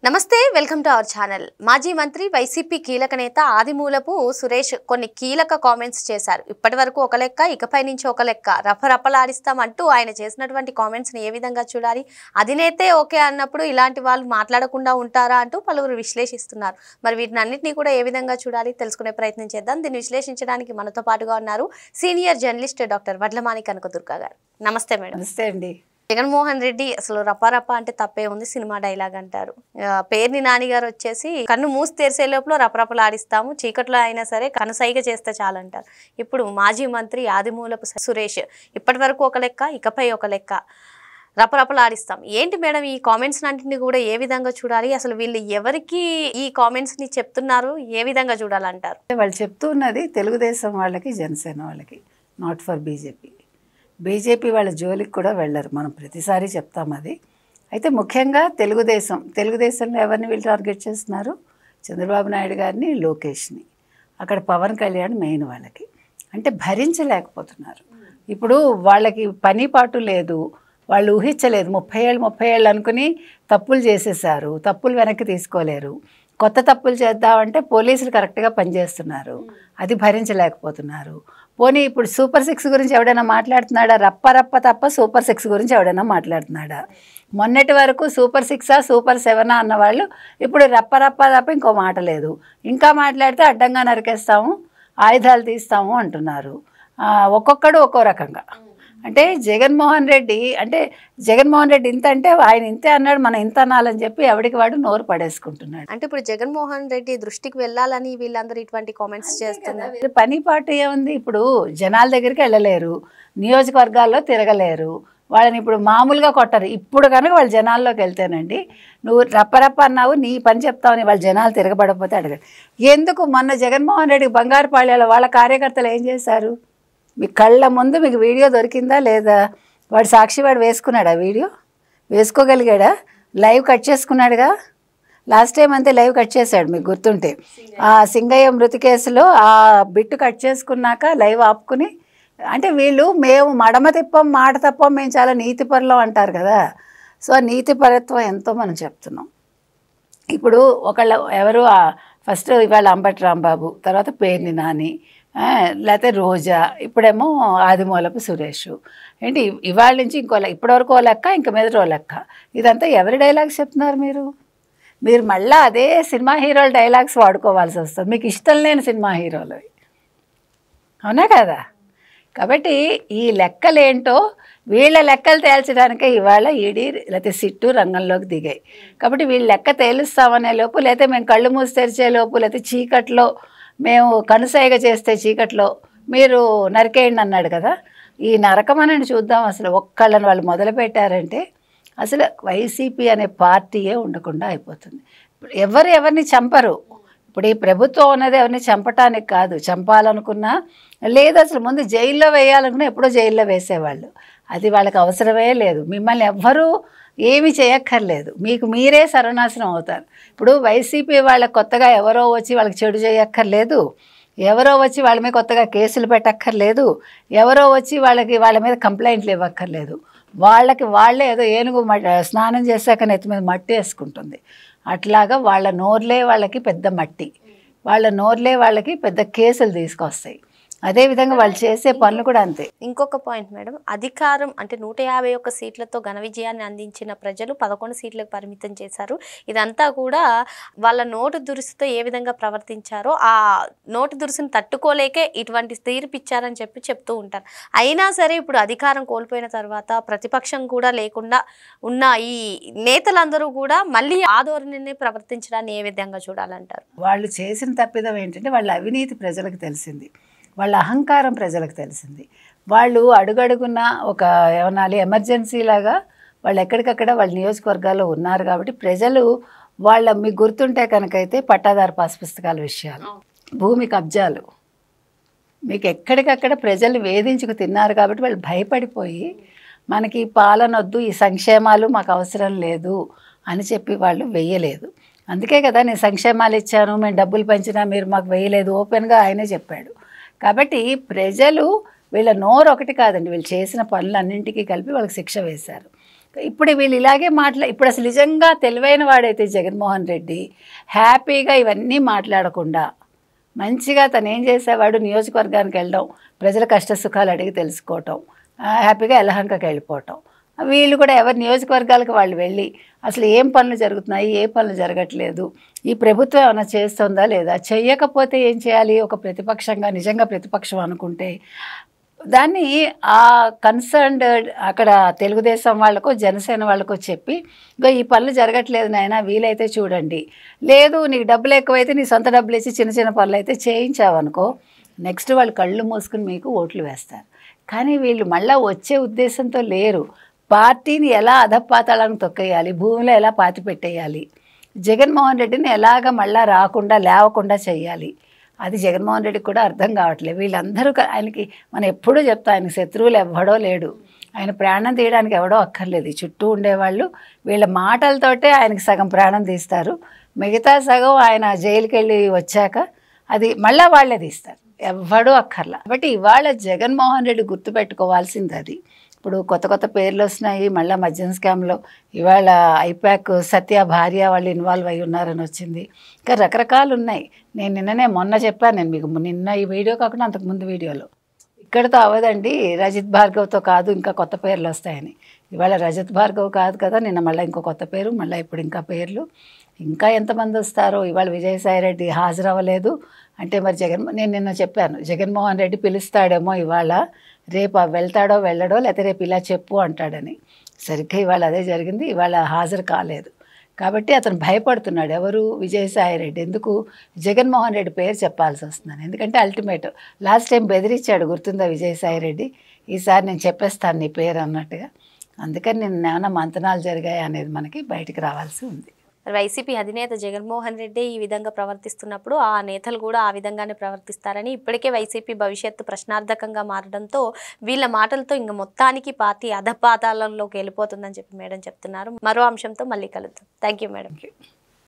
నమస్తే welcome to our channel. మాజీ మంత్రి వైసీపీ కీలక నేత ఆదిమూలపు సురేష్ కొన్ని కీలక కామెంట్స్ చేశారు. ఇప్పటివరకు ఒక లెక్క, ఇకపై నుంచి ఒక లెక్క, రఫరప్పలాడిస్తామంటూ ఆయన చేసినటువంటి కామెంట్స్ని ఏ విధంగా చూడాలి? అధినేతే ఓకే అన్నప్పుడు ఇలాంటి వాళ్ళు మాట్లాడకుండా ఉంటారా అంటూ పలువురు విశ్లేషిస్తున్నారు. మరి వీటినన్నింటినీ కూడా ఏ విధంగా చూడాలి తెలుసుకునే ప్రయత్నం చేద్దాం. దీన్ని విశ్లేషించడానికి మనతో పాటుగా ఉన్నారు senior journalist doctor Vadlamani Kanakadurga గారు. నమస్తే మేడం. నమస్తే అండి. జగన్మోహన్ రెడ్డి అసలు రపారప అంటే తప్పే ఉంది, సినిమా డైలాగ్ అంటారు. పేర్ని నాని గారు వచ్చేసి కన్ను మూసి తెరిసే లోపల రపరపలాడిస్తాము, చీకట్లో అయినా సరే కనుసైగ చేస్తే చాలంటారు. ఇప్పుడు మాజీ మంత్రి ఆదిమూలపు సురేష్ ఇప్పటి వరకు ఒక లెక్క, ఇకపై ఒక లెక్క, రపరపలాడిస్తాం. ఏంటి మేడం ఈ కామెంట్స్ అన్నింటినీ కూడా ఏ విధంగా చూడాలి? అసలు వీళ్ళు ఎవరికి ఈ కామెంట్స్ ని చెప్తున్నారు, ఏ విధంగా చూడాలంటారు? వాళ్ళు చెప్తున్నది తెలుగుదేశం వాళ్ళకి, జనసేన వాళ్ళకి, నాట్ ఫర్ బీజేపీ వాళ్ళ జోలికి కూడా వెళ్ళరు. మనం ప్రతిసారి చెప్తాం అది. అయితే ముఖ్యంగా తెలుగుదేశంలో ఎవరిని వీళ్ళు టార్గెట్ చేస్తున్నారు? చంద్రబాబు నాయుడు గారిని, లోకేష్ని. అక్కడ పవన్ కళ్యాణ్ మెయిన్ వాళ్ళకి. అంటే భరించలేకపోతున్నారు. ఇప్పుడు వాళ్ళకి పని పాటు లేదు, వాళ్ళు ఊహించలేదు. 30 ఏళ్ళు అనుకుని తప్పులు చేసేసారు, తప్పులు వెనక్కి తీసుకోలేరు. కొత్త తప్పులు చేద్దామంటే పోలీసులు కరెక్ట్గా పనిచేస్తున్నారు, అది భరించలేకపోతున్నారు. పోనీ ఇప్పుడు సూపర్ 6 గురించి ఎవడైనా మాట్లాడుతున్నాడా? రప్ప తప్ప సూపర్ 6 గురించి ఎవడైనా మాట్లాడుతున్నాడా? మొన్నటి వరకు సూపర్ 6 సూపర్ 7 అన్నవాళ్ళు ఇప్పుడు రప్ప తప్ప ఇంకో మాట లేదు. ఇంకా మాట్లాడితే అడ్డంగా నరికేస్తాము, ఆయుధాలు తీస్తాము అంటున్నారు. ఒక్కొక్కడు ఒక్కో రకంగా. అంటే జగన్మోహన్ రెడ్డి ఇంత అంటే ఆయన ఇంతే అన్నాడు, మనం ఇంత అనాలని చెప్పి ఎవడికి వాడు నోరు పడేసుకుంటున్నాడు. అంటే ఇప్పుడు జగన్మోహన్ రెడ్డి దృష్టికి వెళ్ళాలని వీళ్ళందరూ ఇటువంటి కామెంట్స్ చేస్తున్నారు. పని పాటు ఏముంది? ఇప్పుడు జనాల దగ్గరికి వెళ్ళలేరు, నియోజకవర్గాల్లో తిరగలేరు, వాళ్ళని ఇప్పుడు మామూలుగా కొట్టరు. ఇప్పుడు కనుక వాళ్ళు జనాల్లోకి వెళ్తేనండి, నువ్వు రప్పరప్ప అన్నావు, నీ పని చెప్తావని వాళ్ళు జనాలు తిరగబడకపోతే అడగరు. ఎందుకు మొన్న జగన్మోహన్ రెడ్డికి బంగారుపాళ్యాలో వాళ్ళ కార్యకర్తలు ఏం చేశారు? మీ కళ్ళ ముందు మీకు వీడియో దొరికిందా లేదా? వాడు సాక్షివాడు వేసుకున్నాడా? వీడియో వేసుకోగలిగాడా? లైవ్ కట్ చేసుకున్నాడుగా. లాస్ట్ టైం అంతే లైవ్ కట్ చేశాడు, మీకు గుర్తుంటే. ఆ సింగయ్య మృతి కేసులో ఆ బిట్టు కట్ చేసుకున్నాక లైవ్ ఆపుకుని, అంటే వీళ్ళు మేము మడమ తిప్పం మాట తప్పం, మేము చాలా నీతిపరులం అంటారు కదా. సో ఆ నీతిపరత్వం ఎంతో మనం చెప్తున్నాం. ఇప్పుడు ఎవరు ఫస్ట్ ఇవాళ అంబటి రాంబాబు, తర్వాత పేర్ని నాని, లేకపోతే రోజా, ఇప్పుడేమో ఆదిమూలపు సురేష్. ఏంటి ఇవాళ నుంచి ఇప్పటివరకు ఓ లెక్క, ఇంక మీదట ఓ లెక్క. ఇదంతా ఎవరి డైలాగ్స్ చెప్తున్నారు మీరు మళ్ళీ అదే సినిమా హీరోల డైలాగ్స్ వాడుకోవాల్సి వస్తుంది. మీకు ఇష్టం లేని సినిమా హీరోలు, అవునా కదా? కాబట్టి ఈ లెక్కలేంటో వీళ్ళ లెక్కలు తేల్చడానికే ఇవాళ ఈడీ లేకపోతే సిట్టు రంగంలోకి దిగాయి. కాబట్టి వీళ్ళ లెక్క తేలుస్తామనే లోపు, లేకపోతే మేము కళ్ళు మూసి తెరిచే లోపు, లేకపోతే చీకట్లో మేము కనుసైగ చేస్తే చీకట్లో మీరు నరికేయండి అన్నాడు కదా. ఈ నరకమని చూద్దాం. అసలు ఒక్కళ్ళని వాళ్ళు మొదలుపెట్టారంటే అసలు వైసీపీ అనే పార్టీయే ఉండకుండా అయిపోతుంది. ఎవరిని చంపరు. ఇప్పుడు ఈ ప్రభుత్వం ఉన్నది ఎవరిని చంపటానికి కాదు, చంపాలనుకున్నా లేదు, అసలు ముందు జైల్లో వేయాలనుకున్నా ఎప్పుడో జైల్లో వేసేవాళ్ళు. అది వాళ్ళకి అవసరమే లేదు. మిమ్మల్ని ఎవ్వరూ ఏమీ చేయక్కర్లేదు, మీకు మీరే సర్వనాశనం అవుతారు. ఇప్పుడు వైసీపీ వాళ్ళకి కొత్తగా ఎవరో వచ్చి వాళ్ళకి చెడు చేయక్కర్లేదు, ఎవరో వచ్చి వాళ్ళ మీద కొత్తగా కేసులు పెట్టక్కర్లేదు, ఎవరో వచ్చి వాళ్ళ మీద కంప్లైంట్లు ఇవ్వక్కర్లేదు. వాళ్ళే ఏదో ఏనుగు స్నానం చేశాక నెత్తి మీద మట్టి వేసుకుంటుంది. అట్లాగా వాళ్ళ నోర్లే వాళ్ళకి పెద్ద మట్టి, వాళ్ళ నోర్లే వాళ్ళకి పెద్ద కేసులు తీసుకొస్తాయి. అదేవిధంగా వాళ్ళు చేసే పనులు కూడా అంతే. ఇంకొక పాయింట్ మేడం, అధికారం అంటే 151 సీట్లతో ఘన విజయాన్ని అందించిన ప్రజలు 11 సీట్లకు పరిమితం చేశారు. ఇదంతా కూడా వాళ్ళ నోటు దురుసుతో ఏ విధంగా ప్రవర్తించారో ఆ నోటు దురుసుని తట్టుకోలేకే ఇటువంటి తీర్పిచ్చారని చెప్తూ ఉంటారు. అయినా సరే ఇప్పుడు అధికారం కోల్పోయిన తర్వాత ప్రతిపక్షం కూడా లేకుండా ఉన్న ఈ నేతలందరూ కూడా మళ్ళీ ఆ ధోరణిని ప్రవర్తించడాన్ని ఏ విధంగా చూడాలంటారు? వాళ్ళు చేసిన తప్పిదం ఏంటంటే వాళ్ళ అవినీతి ప్రజలకు తెలిసింది, వాళ్ళ అహంకారం ప్రజలకు తెలిసింది. వాళ్ళు అడుగడుగున్న ఒక ఏమనాలి ఎమర్జెన్సీ లాగా వాళ్ళు ఎక్కడికక్కడ వాళ్ళ నియోజకవర్గాల్లో ఉన్నారు. కాబట్టి ప్రజలు మీకు గుర్తుంటే కనుకైతే పట్టాదారు పాస్ పుస్తకాల విషయాలు, భూమి కబ్జాలు, మీకు ఎక్కడికక్కడ ప్రజలు వేధించుకు తిన్నారు. కాబట్టి వాళ్ళు భయపడిపోయి మనకి పాలన వద్దు, ఈ సంక్షేమాలు మాకు అవసరం లేదు అని చెప్పి వాళ్ళు వెయ్యలేదు. అందుకే కదా నేను సంక్షేమాలు ఇచ్చాను, మేము డబ్బులు పంచినా మీరు మాకు వేయలేదు, ఓపెన్గా ఆయనే చెప్పాడు. కాబట్టి ప్రజలు వీళ్ళ నోరు ఒకటి కాదండి, వీళ్ళు చేసిన పనులన్నింటికీ కలిపి వాళ్ళకి శిక్ష వేశారు. ఇప్పుడు వీళ్ళు ఇలాగే ఇప్పుడు అసలు నిజంగా తెలివైన వాడైతే జగన్మోహన్ రెడ్డి హ్యాపీగా ఇవన్నీ మాట్లాడకుండా మంచిగా తను ఏం చేసేవాడు, నియోజకవర్గానికి వెళ్ళడం, ప్రజల కష్ట సుఖాలు అడిగి తెలుసుకోవటం, హ్యాపీగా యలహంకకి వెళ్ళిపోవటం. వీళ్ళు కూడా ఎవరి నియోజకవర్గాలకు వాళ్ళు వెళ్ళి అసలు ఏం పనులు జరుగుతున్నాయి, ఏ పనులు జరగట్లేదు, ఈ ప్రభుత్వం ఏమైనా చేస్తుందా లేదా, చెయ్యకపోతే ఏం చేయాలి, ఒక ప్రతిపక్షంగా నిజంగా ప్రతిపక్షం అనుకుంటే దాన్ని ఆ కన్సర్న్డ్ అక్కడ తెలుగుదేశం వాళ్ళకో జనసేన వాళ్ళకో చెప్పి ఇగో ఈ పనులు జరగట్లేదు నాయన, వీలైతే చూడండి, లేదు నీకు డబ్బులు ఎక్కువైతే నీ సొంత డబ్బులు ఇచ్చి చిన్న చిన్న పనులు అయితే చేయించావనుకో, నెక్స్ట్ వాళ్ళు కళ్ళు మూసుకుని మీకు ఓట్లు వేస్తారు. కానీ వీళ్ళు మళ్ళీ వచ్చే ఉద్దేశంతో లేరు. పార్టీని ఎలా అధపాతాళానికి తొక్కేయాలి, భూమిలో ఎలా పాతి పెట్టేయాలి, జగన్మోహన్ రెడ్డిని ఎలాగ మళ్ళీ రాకుండా లేవకుండా చెయ్యాలి, అది జగన్మోహన్ రెడ్డికి కూడా అర్థం కావట్లేదు. వీళ్ళందరూ ఆయనకి మనం ఎప్పుడూ చెప్తా, ఆయనకి శత్రువులు ఎవ్వడో లేడు, ఆయన ప్రాణం తీయడానికి ఎవడో అక్కర్లేదు. చుట్టూ ఉండేవాళ్ళు వీళ్ళ మాటలతోటే ఆయనకి సగం ప్రాణం తీస్తారు, మిగతా సగం ఆయన జైలుకి వెళ్ళి వచ్చాక అది మళ్ళీ వాళ్ళే తీస్తారు, ఎవ్వడూ అక్కర్లా. కాబట్టి ఇవాళ జగన్మోహన్ రెడ్డి గుర్తుపెట్టుకోవాల్సింది అది. ఇప్పుడు కొత్త కొత్త పేర్లు వస్తున్నాయి, మళ్ళీ మద్యం స్కామ్లో ఇవాళ ఐపాక్ సత్య భార్య వాళ్ళు ఇన్వాల్వ్ అయి ఉన్నారని వచ్చింది, ఇంకా రకరకాలు ఉన్నాయి. నేను మొన్న చెప్పాను, నేను మీకు నిన్న ఈ వీడియో కాకుండా అంతకుముందు వీడియోలో, ఇక్కడితో అవ్వదండి, రజిత్ భార్గవ్తో కాదు ఇంకా కొత్త పేర్లు వస్తాయని. ఇవాళ రజత్ భార్గవ్ కాదు కదా, నిన్న మళ్ళీ ఇంకో కొత్త పేరు, మళ్ళీ ఇప్పుడు ఇంకా పేర్లు, ఇంకా ఎంతమంది వస్తారో. ఇవాళ విజయసాయిరెడ్డి హాజరవ్వలేదు అంటే మరి నేను నిన్న చెప్పాను, జగన్మోహన్ రెడ్డి పిలుస్తాడేమో ఇవాళ, రేపు వెళ్తాడో వెళ్ళడో, లేకపోతే రేపు ఇలా చెప్పు అంటాడని. సరిగ్గా ఇవాళ అదే జరిగింది, ఇవాళ హాజరు కాలేదు. కాబట్టి అతను భయపడుతున్నాడు, ఎవరు, విజయసాయిరెడ్డి. ఎందుకు, జగన్మోహన్ రెడ్డి పేరు చెప్పాల్సి వస్తుందని. ఎందుకంటే అల్టిమేట్ లాస్ట్ టైం బెదిరించాడు, గుర్తుందా విజయసాయిరెడ్డి, ఈసారి నేను చెప్పేస్తాను నీ పేరు అన్నట్టుగా. అందుకని నేను ఏమైనా మంతనాలు జరిగాయి అనేది మనకి బయటికి రావాల్సి ఉంది. వైసీపీ అధినేత జగన్మోహన్ రెడ్డి ఈ విధంగా ప్రవర్తిస్తున్నప్పుడు ఆ నేతలు కూడా ఆ విధంగానే ప్రవర్తిస్తారని, ఇప్పటికే వైసీపీ భవిష్యత్తు ప్రశ్నార్థకంగా మారడంతో వీళ్ళ మాటలతో ఇంకా మొత్తానికి పార్టీ అధపాతాళంలోకి వెళ్ళిపోతుందని చెప్పి మేడం చెప్తున్నారు. మరో అంశంతో మళ్ళీ కలుద్దాం. Thank you madam.